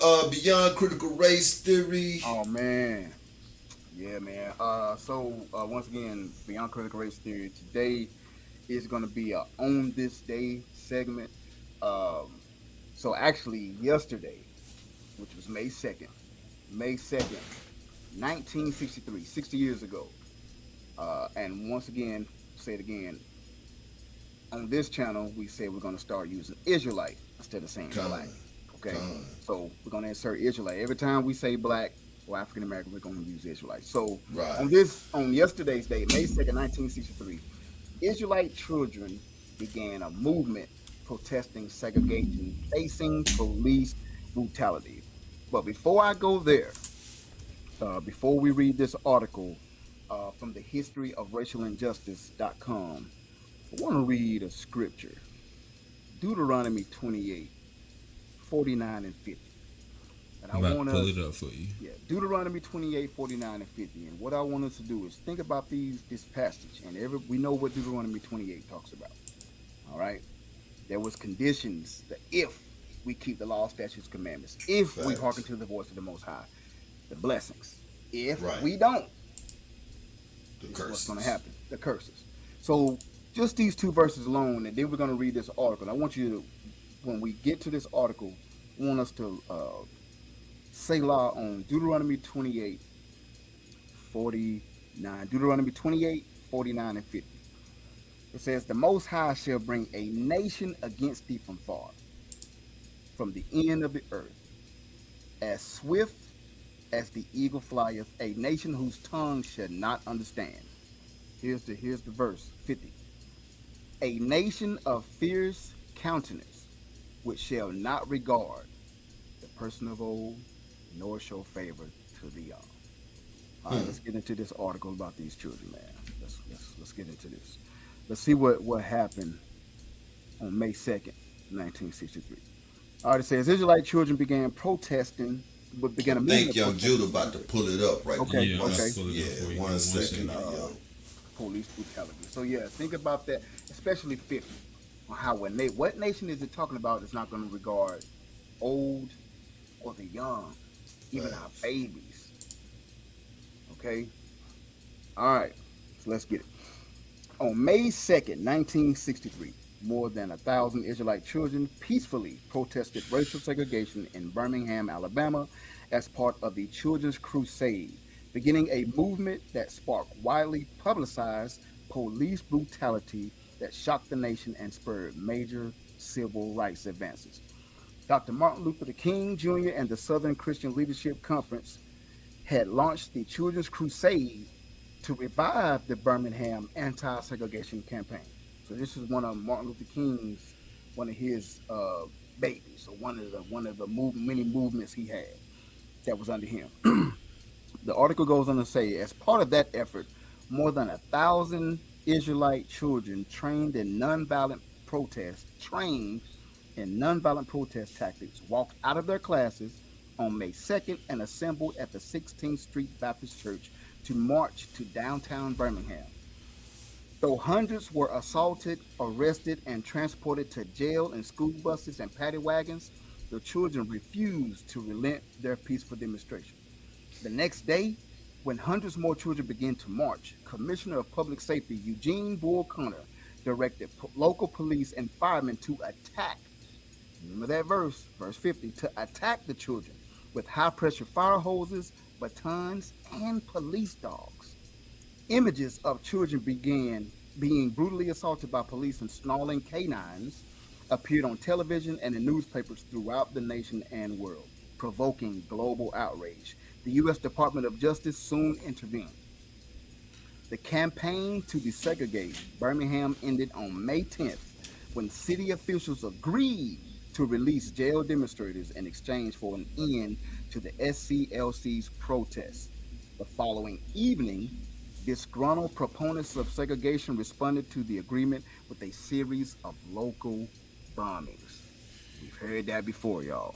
Beyond Critical Race Theory. Oh man, yeah, man. Once again, Beyond Critical Race Theory today is going to be a on this day segment. Um, so actually, yesterday, which was May 2nd, 1963, 60 years ago. And once again, say it again, on this channel, we said we're going to start using Israelite instead of saying black. Con. Okay. Con. So we're going to insert Israelite. Every time we say black or African American, we're going to use Israelite. So Right. on yesterday's date, May 2nd, 1963, Israelite children began a movement protesting segregation, facing police brutality. But before I go there, before we read this article from the history of racial injustice.com, I want to read a scripture, Deuteronomy 28, 49 and 50. And I I'm about want to pull us, it up for you. yeah, Deuteronomy 28, 49 and 50. And what I want us to do is think about this passage. And we know what Deuteronomy 28 talks about. All right. There was conditions that if we keep the law, statutes, commandments, if we hearken Facts. to the voice of the Most High, the blessings. If Right. we don't, The this is what's going to curses. happen. The curses. So just these two verses alone, and then we're going to read this article. I want you to, when we get to this article, I want us to say law on Deuteronomy 28, 49. Deuteronomy 28, 49 and 50. It says, the Most High shall bring a nation against thee from far, from the end of the earth, as swift as the eagle flieth, a nation whose tongue shall not understand. Here's the verse 50. A nation of fierce countenance, which shall not regard the person of old, nor show favor to the young. All right, let's get into this article about these children, man. Let's get into this. Let's see what happened on May 2nd, 1963. All right, it says Israelite children began protesting, but I began a movement think of Young protesting Judah about to pull it up right Okay, Yeah, now. I'm about okay. to pull it up for you. Give me One one second second. now, yo. Police brutality. So yeah, think about that, especially 50. On how what nation is it talking about that's not going to regard old or the young, even our Facts. babies. Okay. All right. So let's get it. On May 2nd, 1963, more than 1,000 Israelite children peacefully protested racial segregation in Birmingham, Alabama, as part of the Children's Crusade, beginning a movement that sparked widely publicized police brutality that shocked the nation and spurred major civil rights advances. Dr. Martin Luther King Jr. and the Southern Christian Leadership Conference had launched the Children's Crusade to revive the Birmingham anti-segregation campaign. So this is one of Martin Luther King's, one of his babies, or one of the many movements he had that was under him. The article goes on to say, as part of that effort, more than 1,000 Israelite children trained in nonviolent protest tactics, walked out of their classes on May 2nd and assembled at the 16th Street Baptist Church to march to downtown Birmingham. Though hundreds were assaulted, arrested, and transported to jail in school buses and paddy wagons, the children refused to relent their peaceful demonstration. The next day, when hundreds more children began to march, Commissioner of Public Safety Eugene Bull Connor directed local police and firemen to attack, remember that verse 50, to attack the children with high pressure fire hoses, batons, and police dogs. Images of children began being brutally assaulted by police and snarling canines appeared on television and in newspapers throughout the nation and world, provoking global outrage. The U.S. Department of Justice soon intervened. The campaign to desegregate Birmingham ended on May 10th when city officials agreed to release jailed demonstrators in exchange for an end to the SCLC's protests. The following evening, disgruntled proponents of segregation responded to the agreement with a series of local bombings. We've heard that before, y'all.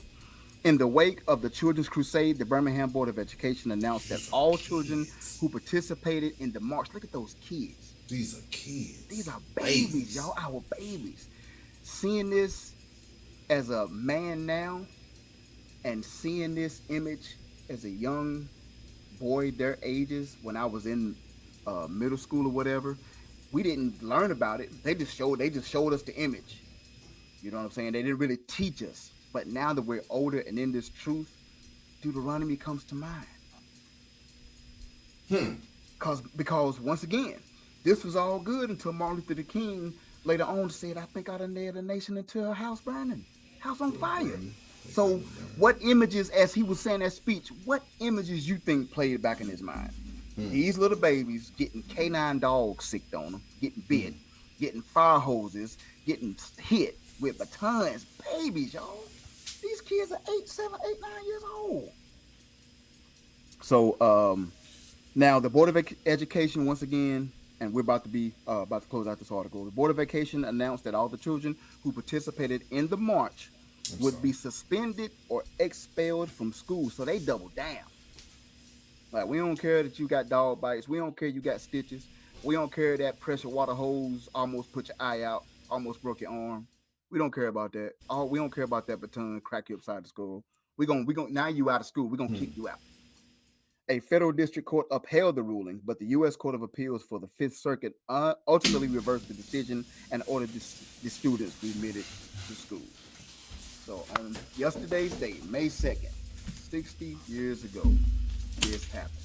In the wake of the Children's Crusade, the Birmingham Board of Education announced that These are all children kids. who participated in the march, look at those kids. These are These kids. are babies, Babies. y'all, our babies. Seeing this as a man now, And seeing this image as a young boy, their ages, when I was in middle school or whatever, we didn't learn about it. They just showed us the image. You know what I'm saying? They didn't really teach us. But now that we're older and in this truth, Deuteronomy comes to mind. Because once again, this was all good until Martin Luther King later on said, "I think I done led the nation into a house burning, house on fire." Burning. Think I So, done done. what images, as he was saying that speech, what images you think played back in his mind? These little babies getting canine dogs sicked on them, getting bit, getting fire hoses, getting hit with batons. Babies, y'all. These kids are 8, 7, 8, 9 years old. So, now the Board of Education, once again, and we're about to close out this article. The Board of Education announced that all the children who participated in the march I'm would sorry. be suspended or expelled from school. So they doubled down. Like, we don't care that you got dog bites. We don't care you got stitches. We don't care that pressure water hose almost put your eye out, almost broke your arm. We don't care about that. We don't care about that baton crack you upside the skull. We gonna now you out of school. We're gonna kick you out. A federal district court upheld the ruling, but the U.S. Court of Appeals for the Fifth Circuit ultimately reversed the decision and ordered the students remitted to school. So on yesterday's date, May 2nd, 60 years ago, this happened.